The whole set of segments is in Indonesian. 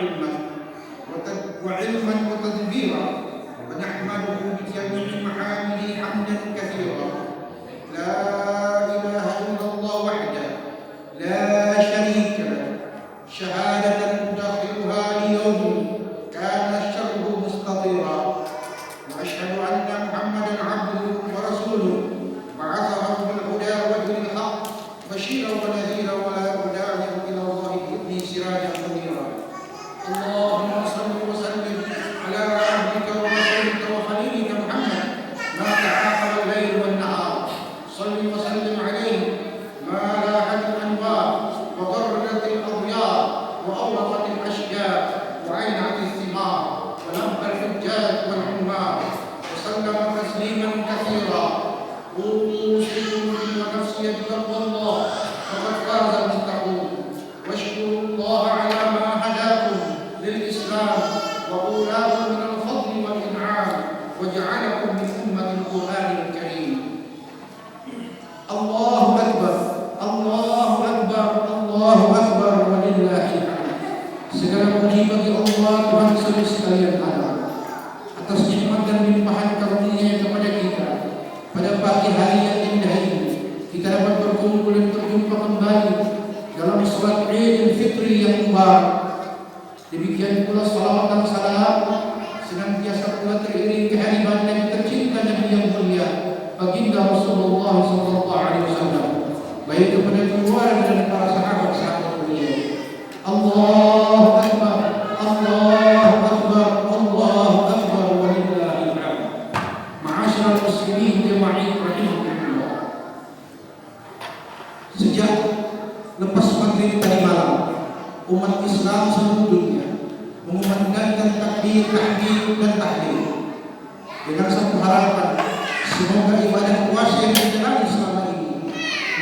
علما وعلما وتدبيرا، ونحمده بجميع محامده حمدا كثيرا. لا إله إلا الله وحده لا شريك له، شهادة ندخرها ليوم كان شره مستطيرا. وأشهد أن محمدا عبده ورسوله بعثه بالهدى ودين الحق بشيرا ونذيرا وداعيا إلى الله بإذنه سراجا منيرا. اللهم صل وسلم على عبدك ورسولك وخليلك محمد ما تعاقب الليل والنهار. صل وسلم عليه ما لاحت الأنوار وضرت الأضياء وأورقت الأشجار وعينت الثمار ونبت الحجاج والعمار، وسلم تسليما كثيرا. أوصيكم ونفسي بتقوى الله فقد فاز المتقون. واشكروا الله على ما هداكم للإسلام وأولاكم من الفضل والإنعام وجعلكم من أمة القرآن الكريم. الله أكبر الله أكبر الله أكبر ولله الحمد. Segala puji bagi Allah Tuhan semesta sekalian alam atas nikmat dan limpahan karunia kepada kita pada pagi hari yang indah ini. Kita dapat berkumpul dan berjumpa kembali dalam salat Idul Fitri yang mubarak. Demikian pula salawat dan salam senantiasa pula teriring kehadiran Nabi tercinta Nabi yang mulia baginda Rasulullah SAW, baik kepada keluarga dan para sahabat-sahabat beliau. Allahu Akbar Allahu Akbar Allahu Akbar walillahil hamd. Ma'asyiral muslimin jama'i rahimakumullah. Sejak lepas maghrib tadi malam, umat Islam seluruh dunia mengumandangkan takbir, tahmid dan tahlil dengan satu harapan, semoga ibadah puasa yang dijalani selama ini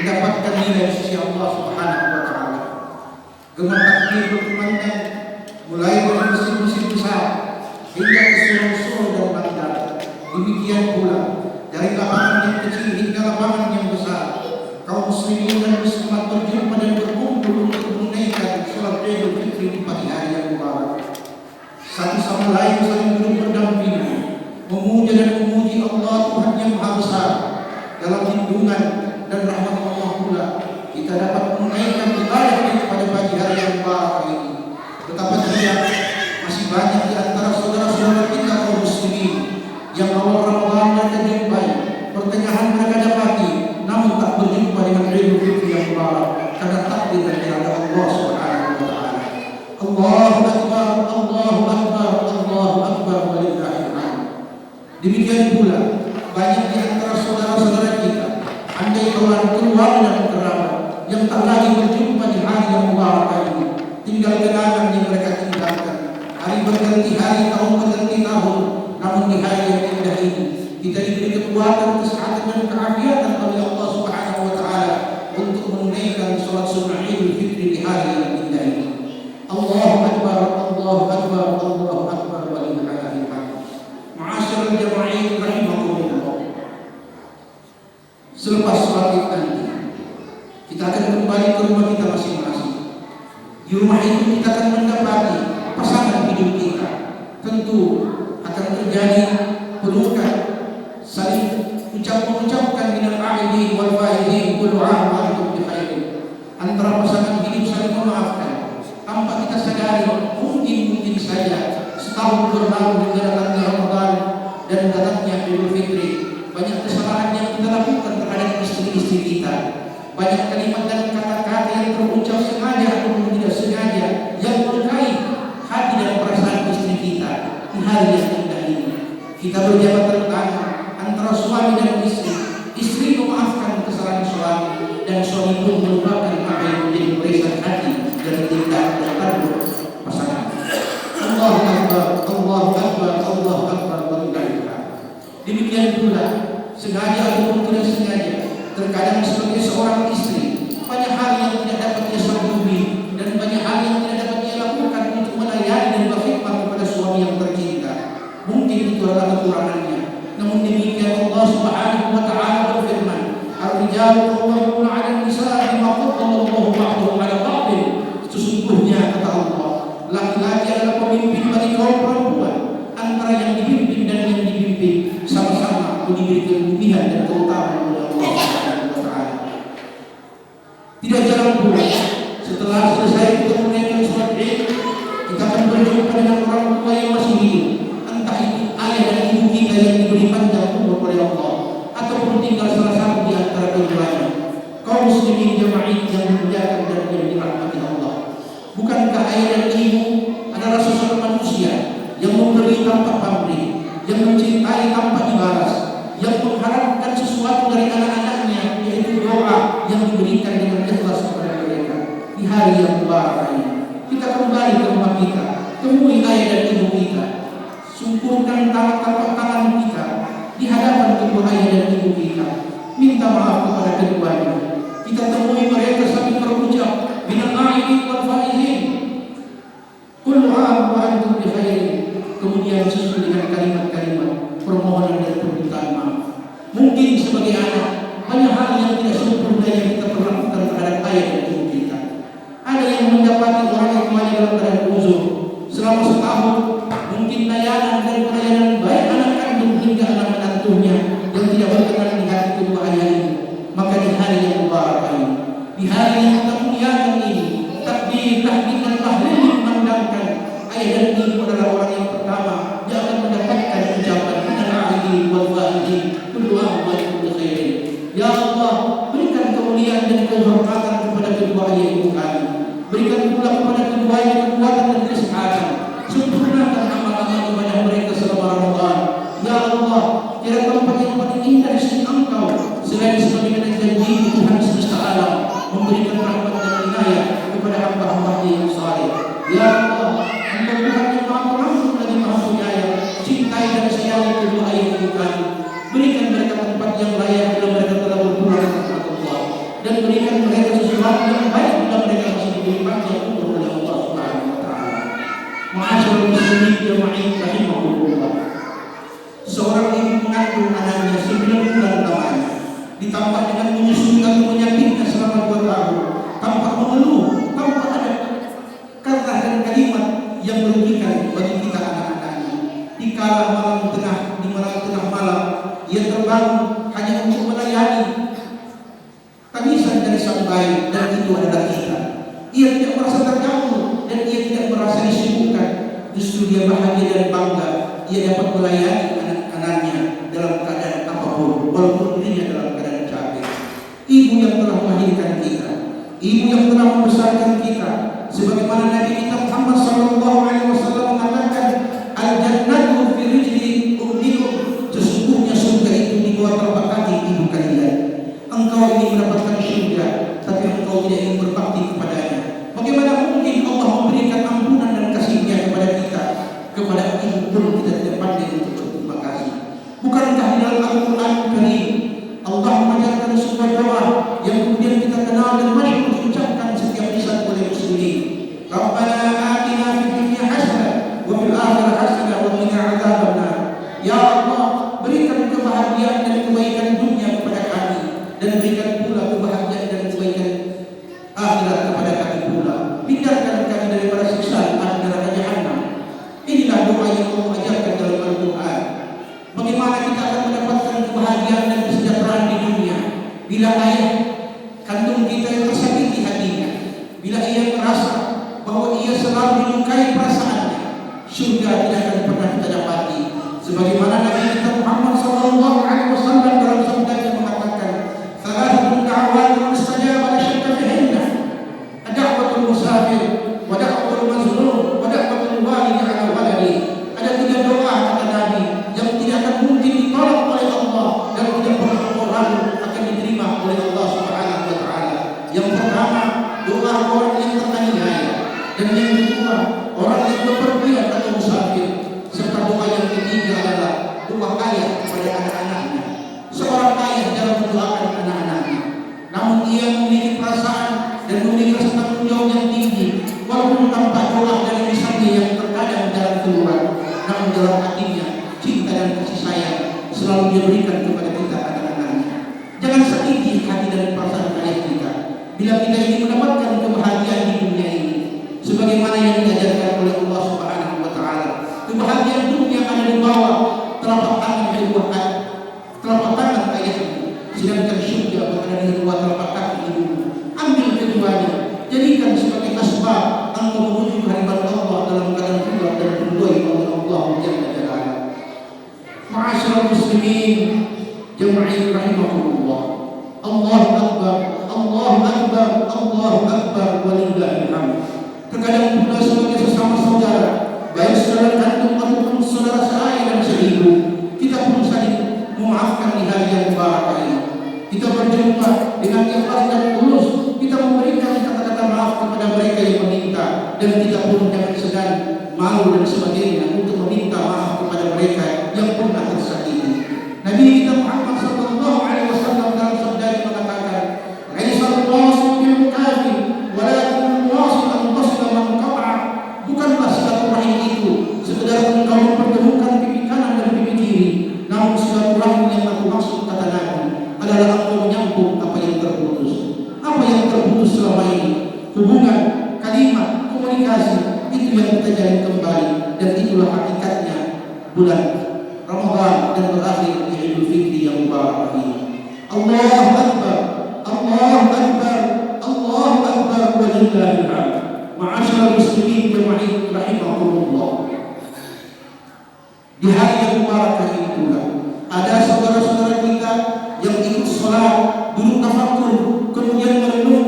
mendapatkan nilai sisi Allah Subhanahu wa taala. Gema takbir berkumandang mulai dari mesin-mesin besar hingga ke surau-surau dan bandar. Demikian pula dari lapangan yang kecil hingga lapangan yang besar, kaum muslimin dan muslimat berjumpa dan berkumpul untuk menunaikan salat Idul Fitri di pagi hari yang mubarak. Satu sama lain saling duduk berdampingan, memuja dan memuji Allah Tuhan yang Maha Besar. Dalam lindungan dan rahmat Allah pula kita dapat menunaikan ibadah pada pagi hari yang mubarak ini. Betapa tidak masih banyak di antara saudara-saudara kita kaum muslimin yang awal Ramadan mereka jumpai, pertengahan mereka dapati, namun tak berjumpa dengan Idul Fitri yang mubarak karena takdir dan irada Allah Subhanahu wa taala. Allahu Akbar Allahu Akbar Allahu Akbar walillahil hamd. Demikian pula banyak di antara saudara-saudara kita, andai orang keluarga dan kerabat yang tak lagi berjumpa di hari yang mubarak ini, tinggal kenangan yang mereka tinggalkan. Hari berganti hari, tahun berganti tahun, namun di hari yang indah ini kita diberi kekuatan, kesehatan dan keafiatan oleh Allah Subhanahu wa taala untuk menunaikan salat sunnah Idul Fitri di hari yang indah ini. Allahu Akbar Allahu Akbar Allahu Akbar walillahil hamd. Ma'asyiral jama'i rahimakumullah. Selepas salat nanti kita akan kembali ke rumah kita masing-masing. Di rumah itu kita akan mendapati pasangan hidup kita. Tentu akan terjadi pelukan, saling mengucapkan minal aidin wal faidin kullu 'am wa antum bi khairin. Antara pasangan hidup saling memaafkan. Tanpa kita sadari, mungkin saja setahun berlalu dengan datangnya Ramadan dan datangnya Idul Fitri, banyak kesalahan yang kita lakukan terhadap istri-istri kita. Banyak kalimat dan kata-kata yang terucap sengaja ataupun tidak sengaja yang melukai hati dan perasaan istri kita. Di hari yang indah ini kita berjabat tangan antara suami dan istri. Istri memaafkan kesalahan suami dan suami pun melupakan apa yang menjadi barisan hati dan tindak dan tanduk pasangan. Allahu Akbar Allahu Akbar Allahu Akbar walillahil hamd. Demikian pula sengaja ataupun tidak sengaja, terkadang sebagai seorang istri banyak hal yang tidak dapat dia saburi dan banyak hal yang tidak dapat dia lakukan untuk melayani dan berkhidmat kepada suami yang tercinta. Mungkin itu adalah kekurangannya. Namun demikian Allah Subhanahu wa taala berfirman, "Ar-rijalu qawwamuna 'ala an-nisaa bima faddala Allahu ba'dahum 'ala ba'din." Sesungguhnya kata Allah, laki-laki adalah pemimpin bagi kaum perempuan, antara yang dipimpin dan yang dipimpin sama-sama diberi kelebihan dan keutamaan oleh Allah Subhanahu wa taala. Tidak jarang pula setelah selesai kita menunaikan sholat Id, kita akan berjumpa dengan orang tua yang masih hidup, entah itu ayah dan ibu kita yang diberi panjang umur oleh Allah, ataupun tinggal salah satu di antara keduanya. Kaum muslimin jamaah yang dimuliakan dan yang dirahmati Allah, bukankah ayah dan ibu adalah sosok manusia yang memberi tanpa pamrih, yang mencintai tanpa dibalas, yang mengharapkan sesuatu dari anak-anaknya, yaitu doa yang diberikan dengan ikhlas kepada mereka di hari yang mubarak ini. Kita kembali ke rumah kita, temui ayah dan ibu kita, sungkurkan telapak tangan kita di hadapan kedua ayah dan ibu kita, minta maaf kepada keduanya. Kita temui mereka sambil berucap minal aidin wal faizin, kullu 'am wa antum bi khairin. Kemudian sesuai dengan kalimat-kalimat permohonan dan permintaan maaf. Mungkin sebagai anak banyak hal yang tidak sempurna yang kita perlakukan terhadap ayah dan ibu kita. Ada yang mendapati orang yang tuanya dalam keadaan uzur selama setahun, mungkin layanan dan pelayanan baik anak kandung hingga anak menantunya yang tidak berkenan di hati kedua ayah ini. Maka di hari yang mubarak ini, di hari yang kita muliakan ini, takbir, tahmid dan tahlil memandangkan ayah dan ibu adalah orang yang pertama yang akan mendapatkan ucapan minal aidin wal faizin kullu 'am wa antum bi khairin. Ya Allah, berikan kemuliaan dan kehormatan kepada kedua ayah ibu kami. Berikan pula kepada keduanya kekuatan dan kesehatan. Sempurnakan amal-amal ibadah mereka selama Ramadan. Ya Allah, tiada tempat yang paling indah di sisi Engkau selain sebagaimana janji Tuhan semesta alam memberikan rahmat dan inayah kepada hamba-hamba yang saleh. Ya Allah, Engkau Tuhan yang Maha Pengampun lagi Maha Penyayang, cintai dan sayangi kedua ayah ibu kami. Berikan mereka tempat yang layak bila mereka telah berpulang kepada Allah, dan berikan mereka sesuatu yang baik bila mereka masih diberi panjang umur oleh Allah Subhanahu wa taala. Ma'asyiral muslimin jamaah rahimakumullah. Seorang ibu mengandung anaknya 9 bulan lamanya, ditambah dengan menyusui atau menyakitnya selama 2 tahun, tanpa mengeluh, tanpa ada kata dan kalimat yang merugikan bagi kita anak-anaknya. Di malam tengah malam, ia terbangun hanya untuk melayani tangisan dari sang bayi, dan itu adalah kita. Ia tidak merasa terganggu dan ia tidak merasa disibukkan. Justru dia bahagia dan bangga ia dapat melayani anak-anaknya dalam keadaan apapun, walaupun dirinya dalam keadaan capek. Ibu yang telah melahirkan kita, ibu yang telah membesarkan kita, sebagaimana Nabi kita Muhammad sallallahu alaihi wasallam mengatakan, al-jannatu fi rijli ummikum, sesungguhnya surga itu di bawah telapak kaki ibu kalian. Engkau ingin mendapatkan surga, tapi engkau tidak ingin berbakti kepadanya. Bagaimana mungkin Allah memberikan ampunan dan kasih-Nya kepada kita, kepada ibu pun kita tidak pandai untuk berterima kasih? Bukankah di dalam Al-Quran Karim Allah mengajarkan sebuah doa yang kemudian kita kenal dan masyhur diucapkan setiap lisan oleh muslimin? Rabbana atina fid dunya hasanah wa fil akhirati hasanah wa qina adzabannar. Ya Allah, berikan kebahagiaan dan kebaikan dunia kepada kami, dan berikan pula kebahagiaan dan kebaikan akhirat kepada kami pula. Hindarkan kami daripada siksa api neraka jahanam. Inilah doa yang Allah ajarkan dalam Al-Quran. Bagaimana kita akan mendapatkan kebahagiaan dan kesejahteraan di dunia bila ayah kandung kita yang tersakiti hatinya, bila ia merasa bahwa ia selalu dilukai perasaannya, surga tidak akan pernah kita dapati. Sebagaimana Nabi kita Muhammad sallallahu alaihi wasallam dalam sabdanya mengatakan, "Salatun da'awatun mustajabah la syakka fihinna, da'watul musafir wa da'watul mazlum wa da'watul walidi 'ala waladi." Ada 3 doa kata Nabi yang tidak akan mungkin ditolak oleh Allah dan tidak pernah orang akan diterima oleh Allah Subhanahu wa taala. Yang pertama, doa orang yang teraniaya, dan yang kedua, orang yang bepergian atau musafir, serta doa yang ketiga adalah doa ayah kepada anak-anaknya. Seorang ayah dalam mendoakan anak-anaknya, namun ia memiliki perasaan dan memiliki rasa tanggung jawab yang tinggi, walaupun tanpa doa dari lisannya yang terkadang jalan keluar, namun dalam hatinya cinta dan kasih sayang selalu dia berikan kepada kita anak-anaknya. Jangan sakiti hati dan perasaan ayah kita bila kita ingin mendapatkan kebahagiaan di dunia ini, sebagaimana yang diajarkan oleh Allah Subhanahu muslimin jama'i rahimahullah. Allahu akbar, Allahu akbar, Allahu akbar, walillahil hamd. Terkadang pula sebagai sesama saudara, baik saudara kandung ataupun saudara seair dan seibu, kita pun saling memaafkan di hari yang mubarak ini. Kita berjumpa dengan ikhlas dan tulus, kita memberikan kata-kata maaf kepada mereka yang meminta, dan kita pun jangan segan malu dan sebagainya untuk meminta maaf kepada mereka yang pernah tersakiti. Nabi kita Muhammad sallallahu alaihi wasallam dalam sabdanya mengatakan, "Laisal wasil bil kafir, walakin wasil an tasila man qata'a." Bukanlah silaturahim itu sekedar engkau mempertemukan pipi kanan dan pipi kiri, namun silaturahim yang aku maksud kata Nabi adalah engkau menyambung apa yang terputus. Apa yang terputus selama ini? Hubungan, kalimat, komunikasi, itu yang kita jalin kembali, dan itulah hakikatnya bulan Ramadan dan berakhir di Idul Fitri yang mubarak ini. Allahu akbar, Allahu akbar, Allahu akbar, walillahil hamd. Ma'asyiral muslimin jama'i rahimahullah. Di hari yang mubarak ini pula ada saudara-saudara kita yang ikut sholat, duduk tafakkur, kemudian merenung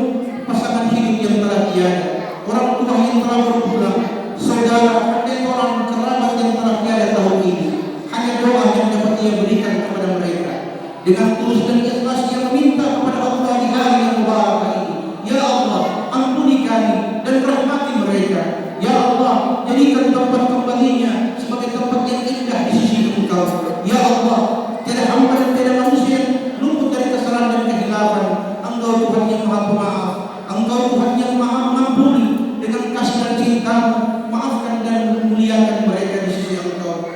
pasangan hidup yang telah tiada, orang tua yang telah berpulang, saudara dan orang kerabat yang telah tiada tahun ini. Hanya doa yang dapat ia berikan kepada mereka dengan tulus dan ikhlas yang meminta kepada Allah di hari yang mubarak ini. Ya Allah, ampuni kami dan rahmati mereka. Ya Allah, jadikan tempat kembalinya sebagai tempat yang indah di sisi Engkau. Ya Allah, tiada hamba dan tiada manusia yang luput dari kesalahan dan kehilafan. Engkau Tuhan yang Maha Pemaaf, Engkau Tuhan yang Maha Mengampuni. Dengan kasih dan cinta-Mu, maafkan dan muliakan mereka di sisi Engkau.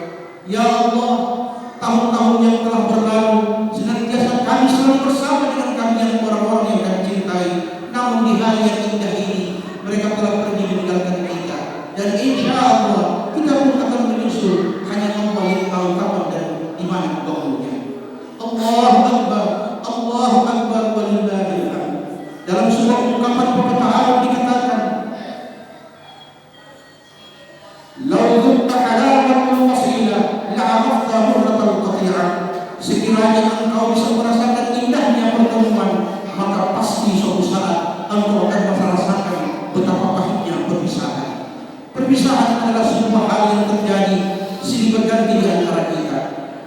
Ya Allah, tahun-tahun yang telah berlalu senantiasa kami selalu bersama dengan kami yang orang-orang yang kami cintai. Namun di hari yang indah ini mereka telah pergi meninggalkan kita, dan insya Allah kita pun akan menyusul. Hanya Allah yang tahu kapan dan di mana waktunya. Allahu akbar, Allahu akbar, walillahil hamd. Dalam sebuah ungkapan pepatah Arab dikatakan, "Lau dhubta halalan wasila la'arafta murratal qati'ah." Sekiranya engkau bisa merasakan indahnya pertemuan, maka pasti suatu saat engkau akan merasakan betapa pahitnya perpisahan. Perpisahan adalah sebuah hal yang terjadi silih berganti di antara kita.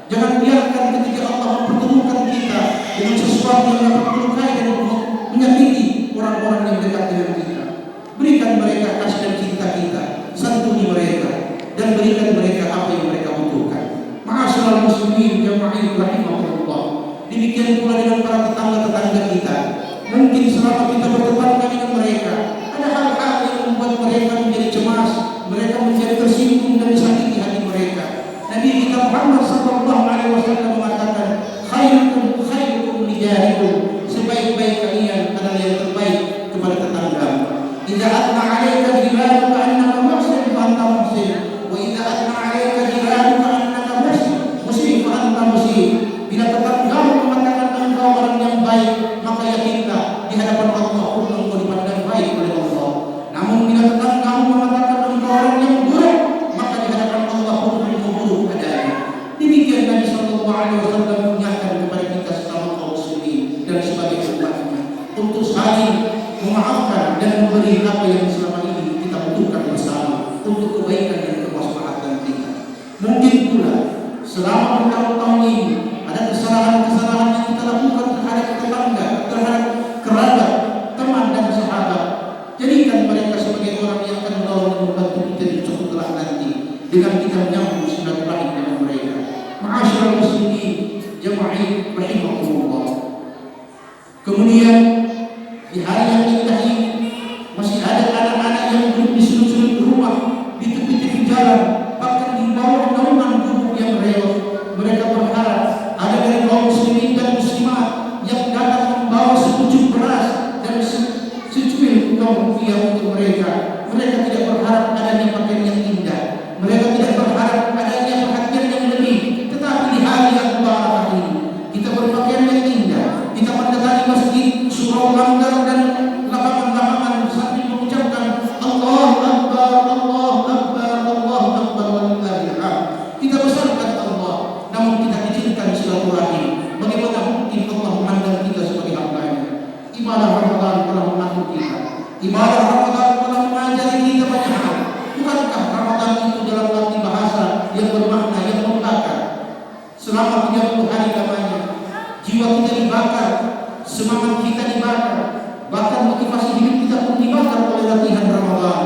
Jangan biarkan ketika Allah mempertemukan kita dengan sesuatu yang dapat melukai dan menyakiti orang-orang yang dekat dengan kita. Berikan mereka kasih dan cinta kita, santuni mereka, dan berikan mereka apa yang mereka butuhkan. Ma'asyiral muslimin jama'i rahimahullah. Demikian pula dengan para tetangga-tetangga kita. Mungkin selama kita bertetangga dengan mereka, ada hal-hal yang membuat mereka menjadi cemas, mereka menjadi tersinggung dan disakiti hati mereka. Nabi kita Muhammad sallallahu alaihi wasallam mengatakan, "Khairukum khairukum li jarikum." Sebaik-baik kalian adalah yang terbaik kepada tetanggamu. Idza atna 'alaika jiranuka annaka muhsin fa anta muhsin, wa idza atna 'alaika jiranuka annaka muslim fa anta muslim. Bila tetanggamu mengatakan engkau orang yang baik, maka yakinlah di hadapan Allah pun engkau dipandang baik oleh Allah. Namun bila tetanggamu mengatakan engkau orang yang buruk, maka di hadapan Allah pun engkau buruk adanya. Demikian Nabi sallallahu alaihi wasallam mengingatkan kepada kita sesama kaum muslimin dan sebagai umatnya untuk saling memaafkan dan memberi apa yang selama ini kita butuhkan bersama untuk kebaikan dan kemaslahatan kita. Mungkin pula selama bertahun-tahun ini ada kesalahan-kesalahan yang kita lakukan terhadap tetangga, terhadap kerabat, teman dan sahabat. Jadikan mereka sebagai orang yang akan menolong dan membantu kita di suatu kelak nanti dengan kita menyambung silaturahim dengan mereka. Ma'asyiral muslimin jama'i rahimahullah. Kemudian di hari yang indah ini masih ada anak-anak yang belum di sudut-sudut rumah, di tepi-tepi jalan, bahkan di bawah naungan gubuk yang reot. Mereka berharap ada dari kaum muslimin dan muslimat yang datang membawa sepucuk beras dan secuil uang rupiah untuk mereka. Mereka tidak berharap adanya pakaian yang indah, mereka tidak berharap adanya perhatian yang lebih. Tetapi di hari yang mubarak ini kita berpakaian yang indah, kita mendatangi masjid, surau langgar dan lapangan-lapangan sambil mengucapkan Allahu Akbar, Allahu Akbar, Allahu Akbar, walillahil hamd. Kita besarkan Allah, namun kita dicintai Ibadah Ramadan telah mengajari kita banyak hal. Bukankah Ramadan itu dalam arti bahasa yang bermakna, yang membakar? Selama 30 hari lamanya, jiwa kita dibakar, semangat kita dibakar, bahkan motivasi hidup kita pun dibakar oleh latihan Ramadan.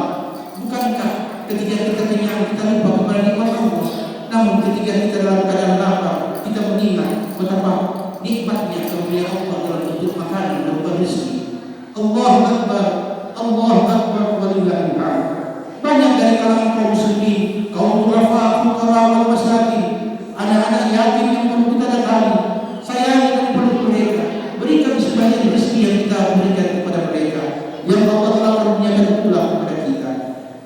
Bukankah ketika kita kenyang kita lupa kepada nikmat Allah, namun ketika kita dalam keadaan lapar kita mengingat betapa nikmatnya karunia Allah dalam bentuk makanan dan rezeki. Allahu Akbar, Allahu Akbar, walillahil hamd. Banyak dari kalangan kaum muslimin, kaum du'afa, fuqara wal masakin, anak-anak yatim yang perlu kita datangi, sayangi dan peluk mereka, berikan sebagian rezeki yang kita berikan kepada mereka, yang Allah telah karuniakan pula kepada kita.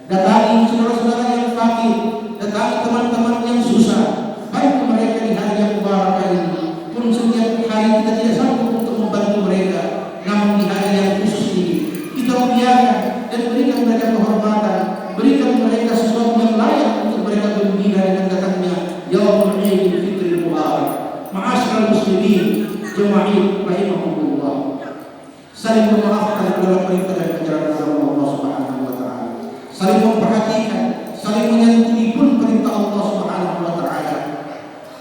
Datangi saudara-saudara yang fakir, datangi teman-teman yang susah, bantu mereka di hari yang mubarak ini. Pun setiap hari kita tidak sanggup untuk membantu mereka, namun di hari yang khusus ini kita muliakan dan berikan mereka kehormatan, berikan mereka sesuatu yang layak untuk mereka gembira dengan datangnya Yaumul Idul Fitri Mubarak. Ma'asyiral muslimin, jemaah rahimahumullah. Saling memaafkan dalam perintah dan ajaran Allah Subhanahu wa taala. Saling memperhatikan, saling menyantuni pun perintah Allah Subhanahu wa taala.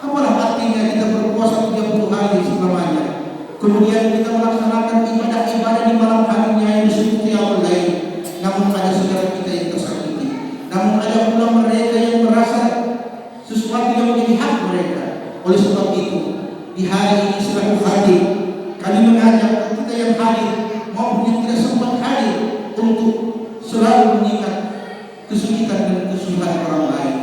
Apalah artinya kita berpuasa 30 hari selamanya, kemudian kita melaksanakan ibadah-ibadah di malam harinya yang disebut qiyamul lail, namun ada saudara kita yang tersakiti, namun ada pula mereka yang merasa sesuatu yang menjadi hak mereka. Oleh sebab itu, di hari ini selaku hadir, kami mengajak kita yang hadir maupun yang tidak sempat hadir untuk selalu mengingat kesulitan dan kesulitan orang lain.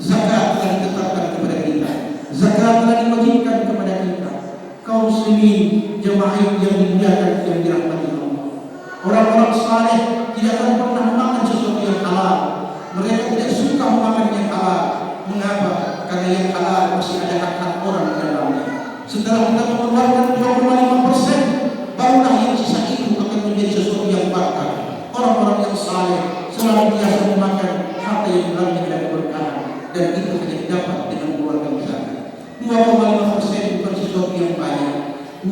Zakat telah ditetapkan kepada kita, zakat telah diwajibkan kepada kita. Kaum muslimin, jemaah yang dimuliakan, yang dirahmati Allah, orang-orang saleh tidak akan pernah memakan sesuatu yang halal. Mereka tidak suka memakan yang halal. Mengapa? Karena yang halal masih ada hak-hak orang di dalamnya. Setelah kita mengeluarkan 2,5%, barulah yang sisa itu akan menjadi sesuatu yang barokah. Orang-orang yang saleh selalu biasa memakan harta yang dalamnya ada keberkahan, dan itu hanya didapat dengan mengeluarkan zakat. 2,5% bukan sesuatu yang banyak,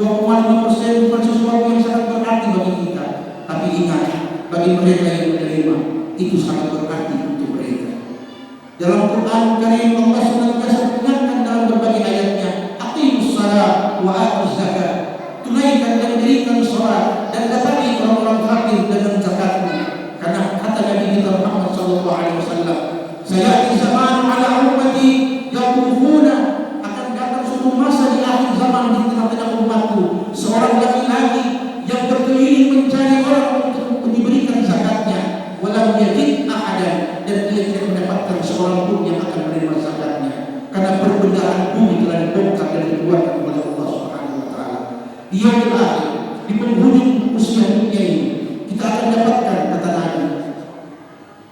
2,5% bukan sesuatu yang sangat berarti bagi kita. Tapi ingat, bagi mereka yang menerima, itu sangat berarti untuk mereka. Dalam Quran Karim, Allah senantiasa mengingatkan dalam berbagai ayatnya, aqimus shalah wa atuz zakat, tunaikan dan dirikan salat dan datangi orang-orang fakir dengan zakatmu. Karena kata Nabi kita Muhammad sallallahu alaihi wasallam, sayati zaman ala ummati yaqufuna, akan datang suatu masa di akhir zaman di tengah-tengah umatku, seorang laki-laki yang berkeliling mencari orang untuk diberikan zakatnya, walam yajid ahadan, dan dia tidak mendapatkan seorang pun yang akan menerima zakatnya, karena perbendaharaan bumi telah dibongkar dan dikeluarkan oleh Allah Subhanahu wa taala. Di yaumil akhir, di penghujung usia dunia ini, kita akan dapatkan kata Nabi,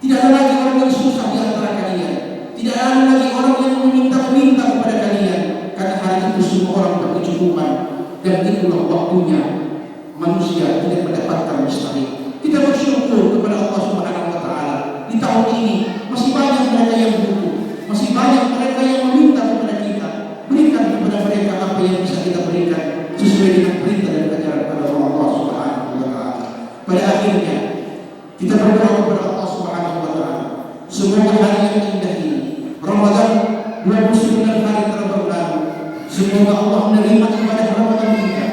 tidak ada lagi orang yang susah di antara kalian, tidak ada lagi orang yang meminta-minta kepada kalian, karena hari itu semua orang berkecukupan, dan itulah waktunya manusia tidak mendapatkan mustahil. Kita bersyukur kepada Allah Subhanahu wa taala. Di tahun ini masih banyak mereka yang butuh, masih banyak mereka yang meminta kepada kita. Berikan kepada mereka apa yang bisa kita berikan sesuai dengan perintah dan ajaran kepada Allah Subhanahu wa taala. Pada akhirnya kita berdoa kepada Allah Subhanahu wa taala, semoga hari yang indah ini, Ramadan 29 hari telah berlalu, semoga Allah menerima ibadah Ramadan kita.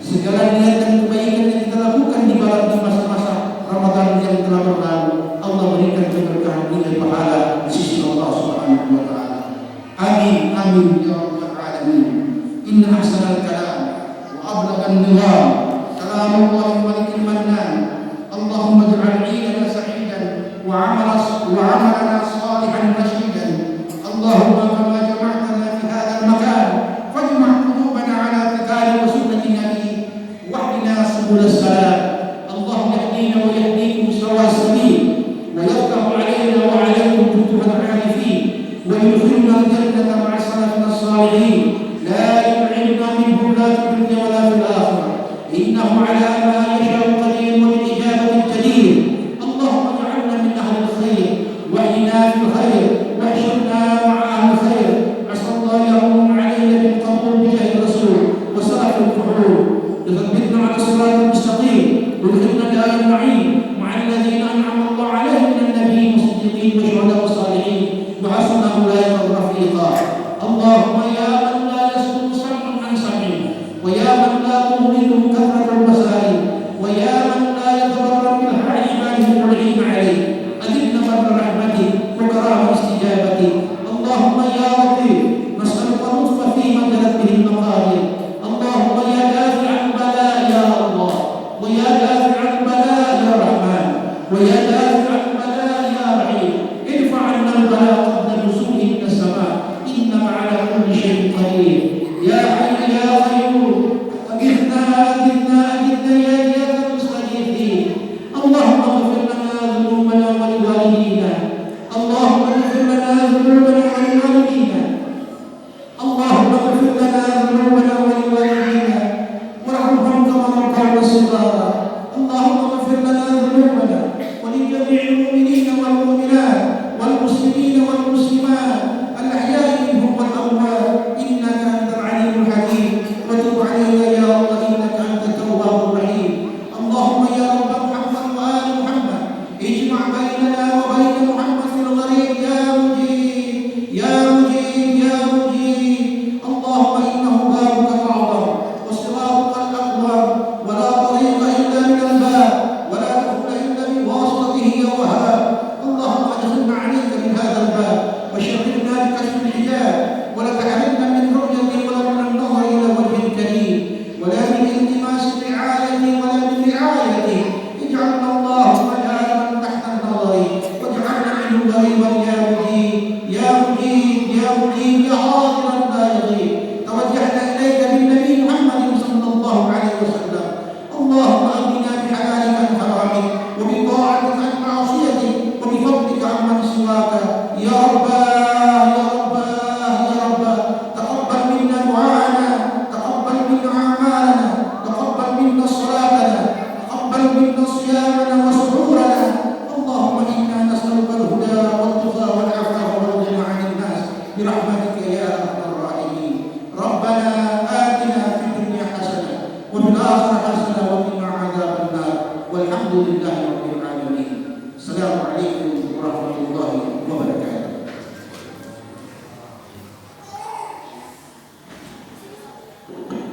Segala niat dan kebaikan yang kita lakukan di masa-masa Ramadan yang telah berlalu, Allah berikan keberkahan nilai pahala di sisi Allah Subhanahu wa taala. Amin amin ya rabbal alamin. Inna ahsanal kalam wa ablagan nizam kalamullah malikul mannan. Allahumma ij'al 'idana sa'idan wa 'amalana salihan rasyidan. Allahumma kama jama'tana fi hadzal makan fajma' qulubana 'ala qitali wa sunnati nabi wahdina subul salam. Allahumma yahdina wa yahdikum sawa'as sabil wa yaftahu 'alaina wa 'alaykum futuhat 'arifin wa yudkhilna al-jannata ma'a salafina as-salihin la yu'inna minhum la fid dunya wa la fil akhirah innahu 'ala ma yasha'u qadir wa bil ijabati jadir. Allahumma ij'alna min ahli al-khair wa inna fil khair wa ihshurna ma'a ahli حسن أولئك الرفيقا. اللهم يا من لا يسلم سمع عن سمع، ويا من لا تغنيه كثرة المسائل، ويا من لا يتبرر منها عباده المعين عليه، أذلنا بر رحمتك وكرام استجابتك. اللهم يا لطيف نسألك اللطف فيما جرت به المقادير. اللهم يا دافع البلاء يا الله، ويا دافع البلاء يا رحمن، ويا دافع البلاء يا رحيم، ارفع عنا البلاء قبل نزوله من السماء، إنك على كل شيء قدير. يا حي يا قيوم أجثنا أجثنا أجثنا يا إياك المستغيثين. اللهم اغفر لنا ذنوبنا ولوالدينا، اللهم اغفر لنا ذنوبنا ولوالدينا، اللهم اغفر لنا ذنوبنا ولوالدينا وارحمهم كما ربونا صغارا. اللهم اغفر لنا ذنوبنا ولجميع المؤمنين والمؤمنات والمسلمين والمسلمات الأحياء منهم والأموات، إنك أنت العليم الحكيم. وتب علينا يا الله إنك أنت التواب الرحيم. اللهم يا رب محمد وآل محمد اجمع بيننا وبين محمد في الغريب يا مجيب يا مجيب يا مجيب. اللهم إنه بابك الأعظم وصراطك الأكبر، ولا طريق إلا من الباب، ولا دخول إلا بواسطته يا وهاب. اللهم أدخلنا عليك من هذا الباب وشغلنا بكشف الحجاب، ولا تحرمنا من رؤيته ولا من النظر إلى وجه الكريم، ولا من التماس رعايته ولا من رعايته. اجعلنا اللهم دائما تحت النظر، واجعلنا منه قريبا يا مجيب يا مجيب يا مجيب يا حاضرا لا يغيب. توجهنا إليك بالنبي محمد صلى الله عليه وسلم. اللهم أغننا بحلالك عن حرامك، وبطاعتك عن معصيتك، وبفضلك عن من سواك يا رباه يا رباه يا رباه. تقبل منا دعاءنا، تقبل منا أعمالنا، تقبل منا صلاتنا، تقبل منا صيامنا وسحورنا. اللهم إنا نسألك الهدى والتقى والعفاف والغنى عن الناس برحمتك يا أرحم الراحمين. ربنا آتنا في الدنيا حسنة وفي الآخرة حسنة وقنا عذاب النار، والحمد لله رب العالمين. السلام عليكم ورحمة الله وبركاته.